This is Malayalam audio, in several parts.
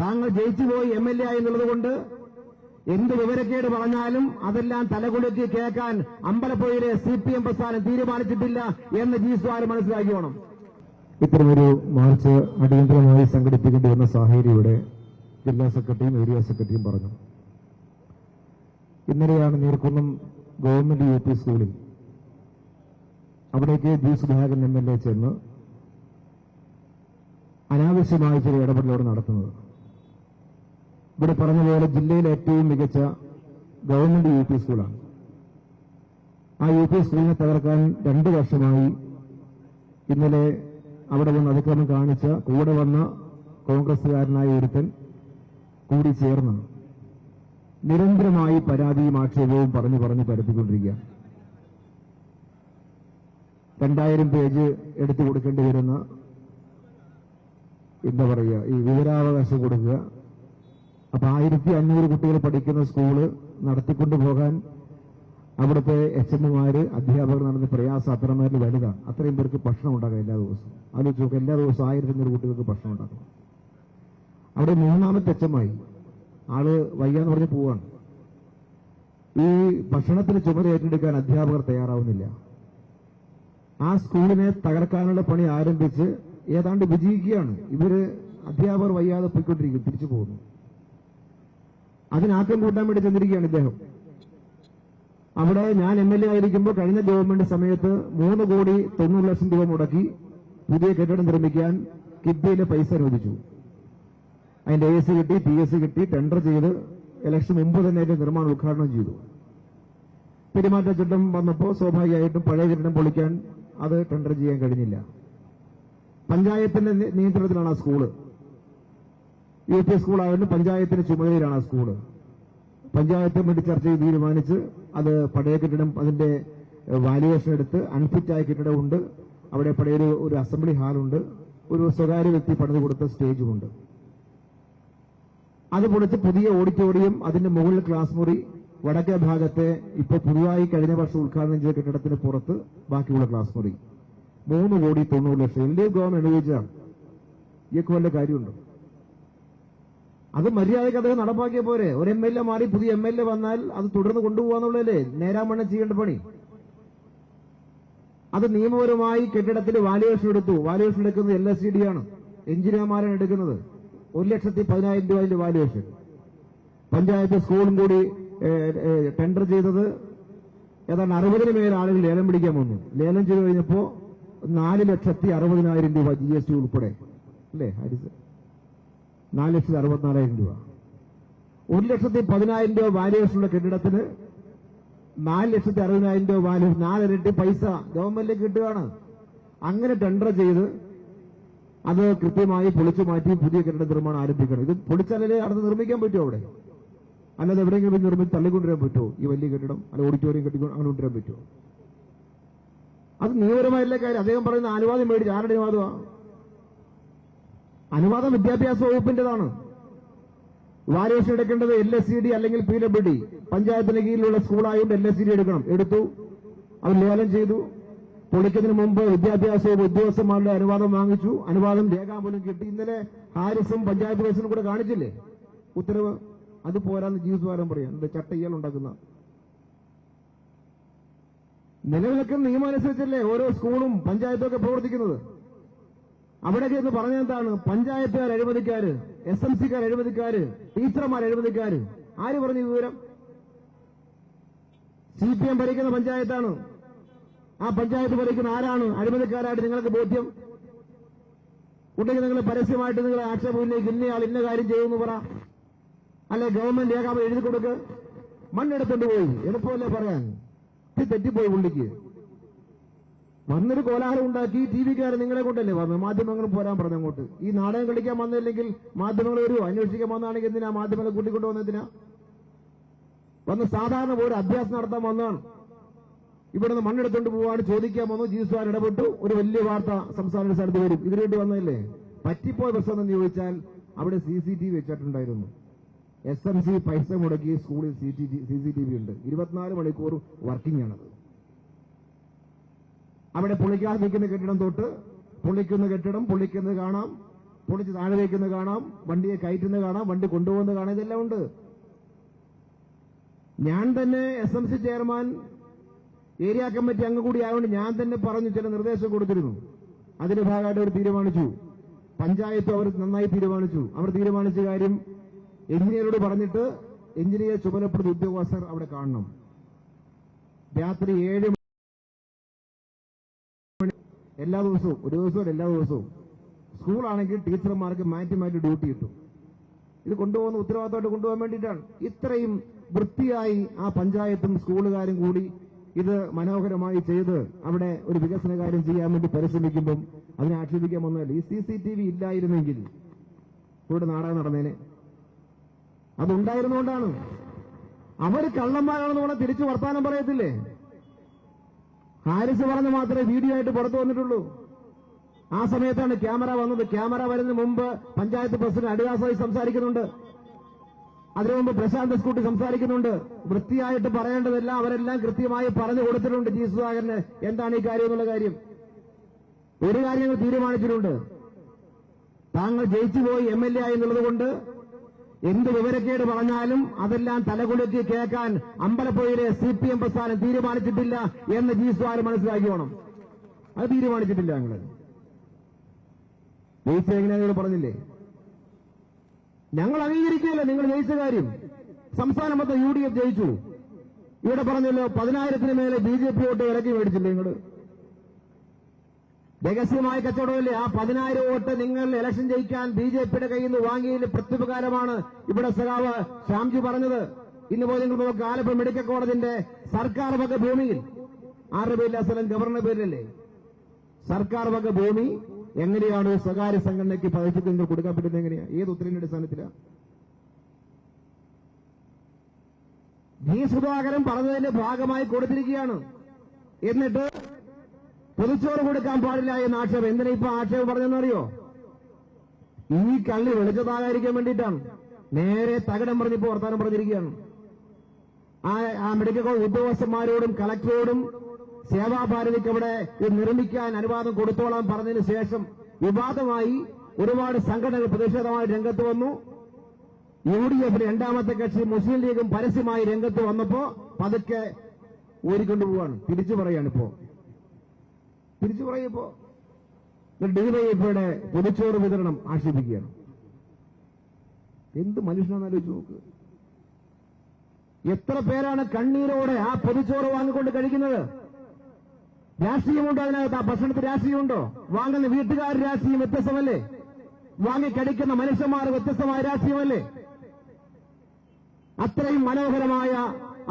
താങ്കൾ ജയിച്ചുപോയി MLA എന്നുള്ളത് കൊണ്ട് എന്ത് വിവരക്കേട് പറഞ്ഞാലും അതെല്ലാം തലകുലുക്കി കേൾക്കാൻ അമ്പലപ്പുഴയിലെ CPM പ്രസ്ഥാനം തീരുമാനിച്ചിട്ടില്ല എന്ന് ജി സുധാകരൻ മനസ്സിലാക്കി വേണം. ഇത്തരമൊരു മാർച്ച് അടിയന്തരമായി സംഘടിപ്പിക്കേണ്ടി വന്ന സാഹചര്യം ഇവിടെ ജില്ലാ സെക്രട്ടറിയും ഏരിയ സെക്രട്ടറിയും പറഞ്ഞു. ഇന്നലെയാണ് നീർക്കുന്നം ഗവൺമെന്റ് UP സ്കൂളിൽ അവിടേക്ക് ജി സുധാകരൻ MLA ചെന്ന് അനാവശ്യമായ ചില ഇടപെടലുകൾ നടത്തുന്നത്. ഇവിടെ പറഞ്ഞതുപോലെ ജില്ലയിലെ ഏറ്റവും മികച്ച ഗവൺമെന്റ് UP സ്കൂളാണ്. ആ UP സ്കൂളിനെ തകർക്കാൻ 2 വർഷമായി ഇന്നലെ അവിടെ വന്ന് അതിക്രമം കാണിച്ച കൂടെ വന്ന കോൺഗ്രസുകാരനായ ഒരുത്തൻ കൂടി ചേർന്ന് നിരന്തരമായി പരാതിയും ആക്ഷേപവും പറഞ്ഞു പരത്തിക്കൊണ്ടിരിക്കുക. 2000 പേജ് എടുത്തു കൊടുക്കേണ്ടി വരുന്ന എന്താ പറയുക ഈ വിവരാവകാശം കൊടുക്കുക. അപ്പൊ 1500 കുട്ടികൾ പഠിക്കുന്ന സ്കൂള് നടത്തിക്കൊണ്ടുപോകാൻ അവിടുത്തെ HMമാര് അധ്യാപകർ നടന്ന പ്രയാസം അത്രമേൽ വലുതാണ്. അത്രയും പേർക്ക് ഭക്ഷണം ഉണ്ടാക്കാം എല്ലാ ദിവസവും. ആലോചിച്ച് നോക്കുക, എല്ലാ ദിവസവും 1500 കുട്ടികൾക്ക് ഭക്ഷണം ഉണ്ടാക്കണം. അവിടെ 3ാമത്തെ HMമായി ആള് വയ്യാന്ന് പറഞ്ഞ് പോവാണ്. ഈ ഭക്ഷണത്തിന് ചുമത ഏറ്റെടുക്കാൻ അധ്യാപകർ തയ്യാറാവുന്നില്ല. ആ സ്കൂളിനെ തകർക്കാനുള്ള പണി ആരംഭിച്ച് ഏതാണ്ട് വിജയിക്കുകയാണ്. ഇവര് അധ്യാപകർ വയ്യാതെ പോയിക്കൊണ്ടിരിക്കും, തിരിച്ചു പോകുന്നു. അതിനാക്കം കൂട്ടാൻ വേണ്ടി ചെന്നിരിക്കുകയാണ് ഇദ്ദേഹം. അവിടെ ഞാൻ MLA ആയിരിക്കുമ്പോൾ കഴിഞ്ഞ ഗവൺമെന്റ് സമയത്ത് 3,90,00,000 രൂപ മുടക്കി പുതിയ കെട്ടിടം നിർമ്മിക്കാൻ കിഫ്ബിയിലെ പൈസ അനുവദിച്ചു. അതിന്റെ AS കിട്ടി, TS കിട്ടി, ടെൻഡർ ചെയ്ത് ഇലക്ഷൻ മുമ്പ് തന്നെ അതിന്റെ നിർമ്മാണം ഉദ്ഘാടനം ചെയ്തു. പെരുമാറ്റച്ചട്ടം വന്നപ്പോൾ സ്വാഭാവികമായിട്ടും പഴയ കെട്ടിടം പൊളിക്കാൻ അത് ടെൻഡർ ചെയ്യാൻ കഴിഞ്ഞില്ല. പഞ്ചായത്തിന്റെ നിയന്ത്രണത്തിലാണ് ആ സ്കൂള്. UP സ്കൂളായതുകൊണ്ട് പഞ്ചായത്തിന്റെ ചുമതലയിലാണ് ആ സ്കൂള്. പഞ്ചായത്ത് വേണ്ടി ചർച്ച ചെയ്ത് തീരുമാനിച്ച് അത് പഴയ കെട്ടിടം അതിന്റെ വാല്യുവേഷൻ എടുത്ത് അൺഫിറ്റായ കെട്ടിടമുണ്ട്. അവിടെ പഴയ ഒരു അസംബ്ലി ഹാളുണ്ട്, ഒരു സ്വകാര്യ വ്യക്തി പണിത് കൊടുത്ത സ്റ്റേജുമുണ്ട്. അത് പൊളിച്ച് പുതിയ ഓഡിറ്റോറിയം, അതിന്റെ മുകളിൽ ക്ലാസ് മുറി, വടക്കേ ഭാഗത്തെ ഇപ്പൊ പുതുതായി കഴിഞ്ഞ വർഷം ഉദ്ഘാടനം ചെയ്ത കെട്ടിടത്തിന് പുറത്ത് ബാക്കിയുള്ള ക്ലാസ് മുറി 3,90,00,000 LDF ഗവൺമെന്റ് അനുവദിച്ചാണ്. ഇയൊക്കെ വല്ല കാര്യമുണ്ടോ? അത് മര്യാദയ്ക്ക് അദ്ദേഹം നടപ്പാക്കിയ പോരെ. ഒരു MLA മാറി പുതിയ MLA വന്നാൽ അത് തുടർന്ന് കൊണ്ടുപോകാന്നുള്ളതല്ലേ നേരാമണ്ണം ചെയ്യേണ്ട പണി. അത് നിയമപരമായി കെട്ടിടത്തിന് വാല്യുവേഷൻ എടുത്തു. വാല്യുവേഷൻ എടുക്കുന്നത് LSCD ആണ്, എഞ്ചിനീയർമാരാണ് എടുക്കുന്നത്. 1,10,000 രൂപ അതിന്റെ വാല്യുവേഷൻ. പഞ്ചായത്ത് സ്കൂളും കൂടി ടെൻഡർ ചെയ്തത് ഏതാണ്ട് 60 മേൽ ആളുകൾ ലേലം പിടിക്കാൻ വന്നു. ലേലം ചെയ്ത് കഴിഞ്ഞപ്പോ 4,60,000 രൂപ GST ഉൾപ്പെടെ അല്ലേ ഹരിസ്, 4,64,000 രൂപ. 1,10,000 രൂപ വാല്യുവേഷനുള്ള കെട്ടിടത്തിന് 4,60,000 രൂപ വാല്യൂ, 4 ഇരട്ടി പൈസ ഗവൺമെന്റിലേക്ക് കിട്ടുകയാണ്. അങ്ങനെ ടെൻഡർ ചെയ്ത് അത് കൃത്യമായി പൊളിച്ചു മാറ്റി പുതിയ കെട്ടിട നിർമ്മാണം ആരംഭിക്കണം. ഇത് പൊളിച്ചാലേ അടുത്ത് നിർമ്മിക്കാൻ പറ്റുമോ അവിടെ? അല്ലാതെ എവിടെയെങ്കിലും നിർമ്മിച്ച് തള്ളിക്കൊണ്ടുവരാൻ പറ്റുമോ ഈ വലിയ കെട്ടിടം? അല്ല ഓഡിറ്റോറിയം കെട്ടിക്കൊണ്ട് അങ്ങനെ കൊണ്ടുവരാൻ പറ്റുമോ? അത് നിയമപരമായിട്ടുള്ള കാര്യം. അദ്ദേഹം പറയുന്ന അനുവാദം മേടിച്ച് ആരുടെ അനുവാദമാണ്? അനുവാദം വിദ്യാഭ്യാസ വകുപ്പിന്റേതാണ്. വാല്യുവേഷൻ എടുക്കേണ്ടത് LSCD അല്ലെങ്കിൽ PWD. പഞ്ചായത്തിന് കീഴിലുള്ള സ്കൂളായതുകൊണ്ട് LSCD എടുക്കണം. എടുത്തു, അവർ ലേലം ചെയ്തു. പൊളിക്കുന്നതിന് മുമ്പ് വിദ്യാഭ്യാസ വകുപ്പ് ഉദ്യോഗസ്ഥന്മാരുടെ അനുവാദം വാങ്ങിച്ചു. അനുവാദം രേഖാമൂലം കിട്ടി. ഇന്നലെ ഹാരിസും പഞ്ചായത്ത് പ്രസിഡന്റും കൂടെ കാണിച്ചില്ലേ ഉത്തരവ്? അത് പോരാന്ന് ജി സുധാകരൻ പറയാം. എന്താ ചട്ടയ്യാൽ ഉണ്ടാക്കുന്ന? നിലവിലൊക്കെ നിയമം അനുസരിച്ചല്ലേ ഓരോ സ്കൂളും പഞ്ചായത്തൊക്കെ പ്രവർത്തിക്കുന്നത്. അവിടെയൊക്കെ എന്ന് പറഞ്ഞെന്താണ്? പഞ്ചായത്തുകാർ അഴിമതിക്കാര്, SMCക്കാർ അഴിമതിക്കാര്, ടീച്ചർമാർ അഴിമതിക്കാര്. ആര് പറഞ്ഞു വിവരം? CPM ഭരിക്കുന്ന പഞ്ചായത്താണ്. ആ പഞ്ചായത്ത് ഭരിക്കുന്ന ആരാണ് അഴിമതിക്കാരായിട്ട് നിങ്ങൾക്ക് ബോധ്യം ഉണ്ടെങ്കിൽ നിങ്ങൾ പരസ്യമായിട്ട് നിങ്ങൾ ആക്ഷേപമില്ലേക്ക് ഇന്നയാൾ ഇന്ന കാര്യം ചെയ്യുമെന്ന് പറ. അല്ലെ ഗവൺമെന്റ് രേഖാമൂലം എഴുതി കൊടുക്ക്. മണ്ണെടുത്തോണ്ട് പോയി, എളുപ്പമല്ലേ പറയാൻ? തെറ്റിപ്പോയി പുള്ളിക്ക്. വന്നൊരു കോലാഹലം ഉണ്ടാക്കി. TV-കാരൻ നിങ്ങളെ കൊണ്ടല്ലേ വന്നു, മാധ്യമങ്ങളും പോരാൻ പറഞ്ഞു അങ്ങോട്ട്. ഈ നാടകം കളിക്കാൻ വന്നില്ലെങ്കിൽ മാധ്യമങ്ങൾ വരുമോ? അന്വേഷിക്കാൻ വന്നാണെങ്കിൽ എന്തിനാ മാധ്യമങ്ങളെ കൂട്ടിക്കൊണ്ടുവന്നതിനാ? വന്ന് സാധാരണ ഒരു അഭ്യാസം നടത്താൻ വന്നതാണ്. ഇവിടുന്ന് മണ്ണെടുത്തോണ്ട് പോവാണ് ചോദിക്കാൻ വന്നു. ജി സുധാകരൻ ഇടപെട്ടു. ഒരു വലിയ വാർത്ത സംസ്ഥാന സ്ഥലത്ത് വരും. ഇതിനുവേണ്ടി വന്നതല്ലേ? പറ്റിപ്പോയ പ്രശ്നം എന്ന് ചോദിച്ചാൽ അവിടെ CCTV വെച്ചിട്ടുണ്ടായിരുന്നു. SMC പൈസ മുടക്കി സ്കൂളിൽ CCTV ഉണ്ട്. 24 മണിക്കൂർ വർക്കിംഗ് ആണത്. അവിടെ പൊളിക്കാതെ നിൽക്കുന്ന കെട്ടിടം തൊട്ട് പൊളിക്കുന്ന കെട്ടിടം പൊളിക്കുന്നത് കാണാം. പൊളിച്ച് താഴെ വയ്ക്കുന്നത് കാണാം, വണ്ടിയെ കയറ്റുന്നത് കാണാം, വണ്ടി കൊണ്ടുപോകുന്നത് കാണാം, ഇതെല്ലാം ഉണ്ട്. ഞാൻ തന്നെ SMC ചെയർമാൻ, ഏരിയ കമ്മിറ്റി അംഗം കൂടി ആയതുകൊണ്ട് ഞാൻ തന്നെ പറഞ്ഞു, ചില നിർദ്ദേശം കൊടുത്തിരുന്നു. അതിന്റെ ഭാഗമായിട്ട് അവർ തീരുമാനിച്ചു. പഞ്ചായത്ത് അവർ നന്നായി തീരുമാനിച്ചു. അവർ തീരുമാനിച്ച കാര്യം എഞ്ചിനീയറോട് പറഞ്ഞിട്ട് എഞ്ചിനീയർ ചുമതലപ്പെടുന്ന ഉദ്യോഗസ്ഥർ അവിടെ കാണണം. രാത്രി 7 മണി എല്ലാ ദിവസവും, ഒരു ദിവസവും എല്ലാ ദിവസവും. സ്കൂളാണെങ്കിൽ ടീച്ചർമാർക്ക് മാറ്റി മാറ്റി ഡ്യൂട്ടി കിട്ടും. ഇത് കൊണ്ടുപോകുന്ന ഉത്തരവാദിത്തമായിട്ട് കൊണ്ടുപോകാൻ വേണ്ടിയിട്ടാണ്. ഇത്രയും വൃത്തിയായി ആ പഞ്ചായത്തും സ്കൂളുകാരും കൂടി ഇത് മനോഹരമായി ചെയ്ത് അവിടെ ഒരു വികസന കാര്യം ചെയ്യാൻ വേണ്ടി പരിശ്രമിക്കുമ്പം അതിനെ ആക്ഷേപിക്കാൻ ഒന്നുമല്ല. ഈ CCTV ഇല്ലായിരുന്നെങ്കിൽ ഇവിടെ നാടകം നടന്നേനെ. അതുണ്ടായിരുന്നുകൊണ്ടാണ്. അവർ കള്ളന്മാരാണെന്ന് പറഞ്ഞാൽ തിരിച്ചു വർത്താനം പറയത്തില്ലേ? ഹാരിസ് പറഞ്ഞ് മാത്രമേ വീഡിയോ ആയിട്ട് പുറത്തു വന്നിട്ടുള്ളൂ. ആ സമയത്താണ് ക്യാമറ വന്നത്. ക്യാമറ വരുന്നതിന് മുമ്പ് പഞ്ചായത്ത് പ്രസിഡന്റ് അടിദാസായി സംസാരിക്കുന്നുണ്ട്. അതിനു മുമ്പ് പ്രശാന്ത് സ്കൂട്ടി സംസാരിക്കുന്നുണ്ട്. വൃത്തിയായിട്ട് പറയേണ്ടതെല്ലാം അവരെല്ലാം കൃത്യമായി പറഞ്ഞു കൊടുത്തിട്ടുണ്ട്. ജി സുധാകരന് എന്താണ് ഈ കാര്യം എന്നുള്ള കാര്യം. ഒരു കാര്യം ഞങ്ങൾ തീരുമാനിച്ചിട്ടുണ്ട്. താങ്കൾ ജയിച്ചുപോയി MLA ആയി എന്നുള്ളത് കൊണ്ട് എന്ത് വിവരക്കേട് പറഞ്ഞാലും അതെല്ലാം തലകുലുക്കി കേൾക്കാൻ അമ്പലപ്പുഴയിലെ CPM പ്രസ്ഥാനം തീരുമാനിച്ചിട്ടില്ല എന്ന് ജി സുധാകരൻ മനസ്സിലാക്കിയോണം. അത് തീരുമാനിച്ചിട്ടില്ല. ഞങ്ങൾ ജയിച്ച എങ്ങനെയാണെന്ന് പറഞ്ഞില്ലേ? ഞങ്ങൾ അംഗീകരിക്കുകയല്ല നിങ്ങൾ ജയിച്ച കാര്യം. സംസ്ഥാനം മൊത്തം UDF ജയിച്ചു. ഇവിടെ പറഞ്ഞല്ലോ 10,000-ന് മേലെ BJP വോട്ട് വിലക്കി മേടിച്ചില്ലേ നിങ്ങൾ? രഹസ്യമായ കച്ചവടമല്ലേ? ആ 10,000 വോട്ട് നിങ്ങൾ ഇലക്ഷൻ ജയിക്കാൻ BJPയുടെ കയ്യിൽ നിന്ന് വാങ്ങിയതിന് പ്രത്യുപകാരമാണ് ഇവിടെ സഖാവ് ശ്യാംജി പറഞ്ഞത്. ഇന്ന് പോയി നിങ്ങൾ നോക്കുക, ആലപ്പുഴ മെഡിക്കൽ കോളേജിന്റെ സർക്കാർ വക ഭൂമിയിൽ, ആരുടെ പേരില്ല സ്ഥലം? ഗവർണറുടെ പേരിലല്ലേ? സർക്കാർ വക ഭൂമി എങ്ങനെയാണ് സ്വകാര്യ സംഘടനയ്ക്ക് പതിപ്പിച്ച് നിങ്ങൾ കൊടുക്കാൻ പറ്റുന്നത്? എങ്ങനെയാ? ഏത് ഉത്തരവിന്റെ അടിസ്ഥാനത്തിലാണ്? ജി സുധാകരൻ പറഞ്ഞതിന്റെ ഭാഗമായി കൊടുത്തിരിക്കുകയാണ്. എന്നിട്ട് പൊതിച്ചോറ് കൊടുക്കാൻ പാടില്ല എന്ന ആക്ഷേപം. എന്തിനാ ഇപ്പൊ ആക്ഷേപം പറഞ്ഞെന്നറിയോ? ഈ കള്ളി വെളിച്ചതാകാതിരിക്കാൻ വേണ്ടിയിട്ടാണ്. നേരെ തകിടം പറഞ്ഞിപ്പോ വർത്താനം പറഞ്ഞിരിക്കുകയാണ്. ആ മെഡിക്കൽ കോളേജ് ഉദ്യോഗസ്ഥന്മാരോടും കളക്ടറോടും സേവാഭാരതിക്ക് അവിടെ ഇത് നിർമ്മിക്കാൻ അനുവാദം കൊടുത്തോളാൻ പറഞ്ഞതിന് ശേഷം വിവാദമായി ഒരുപാട് സംഘടനകൾ പ്രതിഷേധമായി രംഗത്ത് വന്നു. UDF രണ്ടാമത്തെ കക്ഷി മുസ്ലിം ലീഗും പരസ്യമായി രംഗത്ത് വന്നപ്പോ പതുക്കെ ഊരിക്കൊണ്ടുപോവാണ്. തിരിച്ചു പറയാണിപ്പോ. DYFയുടെ പൊതിച്ചോറ് വിതരണം ആക്ഷേപിക്കുകയാണ്. എന്ത് മനുഷ്യനാണെന്ന് ആലോചിച്ച് നോക്ക്. എത്ര പേരാണ് കണ്ണീരോടെ ആ പൊതിച്ചോറ് വാങ്ങിക്കൊണ്ട് കഴിക്കുന്നത്? രാഷ്ട്രീയമുണ്ടോ അതിനകത്ത്? ആ ഭക്ഷണത്തിൽ രാഷ്ട്രീയമുണ്ടോ? വാങ്ങുന്ന വീട്ടുകാർ രാഷ്ട്രീയം വ്യത്യസ്തമല്ലേ? വാങ്ങിക്കടിക്കുന്ന മനുഷ്യന്മാർ വ്യത്യസ്തമായ രാഷ്ട്രീയമല്ലേ? അത്രയും മനോഹരമായ,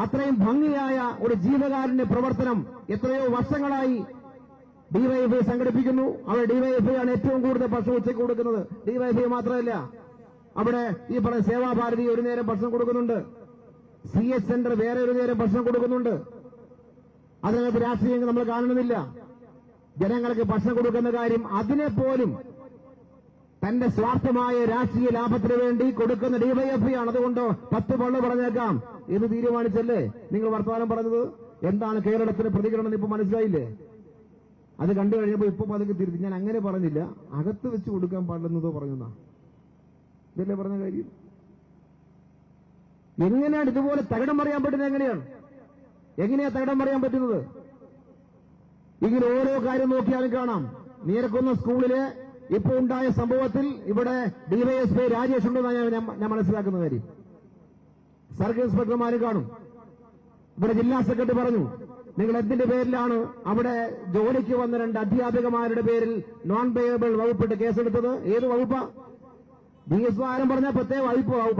അത്രയും ഭംഗിയായ ഒരു ജീവകാരുണ്യ പ്രവർത്തനം എത്രയോ വർഷങ്ങളായി DYFI സംഘടിപ്പിക്കുന്നു. അവിടെ DYFI ആണ് ഏറ്റവും കൂടുതൽ ഭക്ഷണം ഉച്ചയ്ക്ക് കൊടുക്കുന്നത്. DYFI മാത്രമല്ല, അവിടെ ഈ പറഞ്ഞ സേവാഭാരതി ഒരു നേരം ഭക്ഷണം കൊടുക്കുന്നുണ്ട്. CS സെന്റർ വേറെ ഒരു നേരം ഭക്ഷണം കൊടുക്കുന്നുണ്ട്. അതിനകത്ത് രാഷ്ട്രീയം നമ്മൾ കാണുന്നില്ല. ജനങ്ങൾക്ക് ഭക്ഷണം കൊടുക്കുന്ന കാര്യം അതിനെപ്പോലും തന്റെ സ്വാർത്ഥമായ രാഷ്ട്രീയ ലാഭത്തിന് വേണ്ടി കൊടുക്കുന്ന DYFI ആണ്. അതുകൊണ്ട് 10 പള്ളു പറഞ്ഞേക്കാം എന്ന് തീരുമാനിച്ചല്ലേ നിങ്ങൾ വർത്തമാനം പറഞ്ഞത്? എന്താണ് കേരളത്തിന്റെ പ്രതികരണം ഇപ്പൊ മനസ്സിലായില്ലേ? അത് കണ്ടു കഴിഞ്ഞപ്പോൾ ഇപ്പൊ പതുക്കെ തിരുത്തി. ഞാൻ അങ്ങനെ പറഞ്ഞില്ല, അകത്ത് വെച്ച് കൊടുക്കാൻ പാടില്ലെന്നതോ പറഞ്ഞാ. ഇതല്ലേ പറഞ്ഞ കാര്യം? എങ്ങനെയാണ് ഇതുപോലെ തകിടം പറയാൻ പറ്റുന്നത്? എങ്ങനെയാ തകിടം പറയാൻ പറ്റുന്നത്? ഇങ്ങനെ ഓരോ കാര്യം നോക്കിയാലും കാണാം. നീരക്കുന്ന സ്കൂളിലെ ഇപ്പൊ ഉണ്ടായ സംഭവത്തിൽ ഇവിടെ DYSP രാജേഷ് ഉണ്ടെന്നാണ് ഞാൻ മനസ്സിലാക്കുന്ന കാര്യം. സർക്കിൾ ഇൻസ്പെക്ടർമാരും കാണും. ഇവിടെ ജില്ലാ സെക്രട്ടറി പറഞ്ഞു, നിങ്ങൾ എന്തിന്റെ പേരിലാണ് അവിടെ ജോലിക്ക് വന്ന 2 അധ്യാപികമാരുടെ പേരിൽ നോൺ പേയബിൾ വകുപ്പിട്ട് കേസെടുത്തത്? ഏത് വകുപ്പാ? DS ആരും പറഞ്ഞാൽ പ്രത്യേക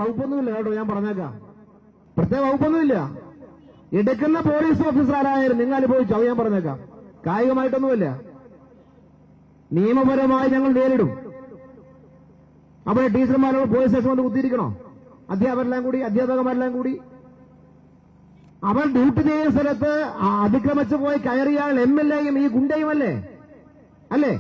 വകുപ്പൊന്നുമില്ല കേട്ടോ. ഞാൻ പറഞ്ഞേക്കാം, പ്രത്യേക വകുപ്പൊന്നുമില്ല. എടുക്കുന്ന പോലീസ് ഓഫീസറാരായാലും നിങ്ങൾ അനുഭവിച്ചു. അത് ഞാൻ പറഞ്ഞേക്കാം. കായികമായിട്ടൊന്നുമില്ല, നിയമപരമായി ഞങ്ങൾ നേരിടും. അവിടെ ടീച്ചർമാരോട് പോലീസ് സ്റ്റേഷൻ കൊണ്ട് കുത്തിയിരിക്കണോ? അധ്യാപകന്മാരെല്ലാം കൂടി അവർ ഡ്യൂട്ടി ചെയ്യുന്ന സ്ഥലത്ത് അതിക്രമിച്ചു പോയി കയറിയാൽ MLA യും ഈ ഗുണ്ടയുമല്ലേ? അല്ലേ?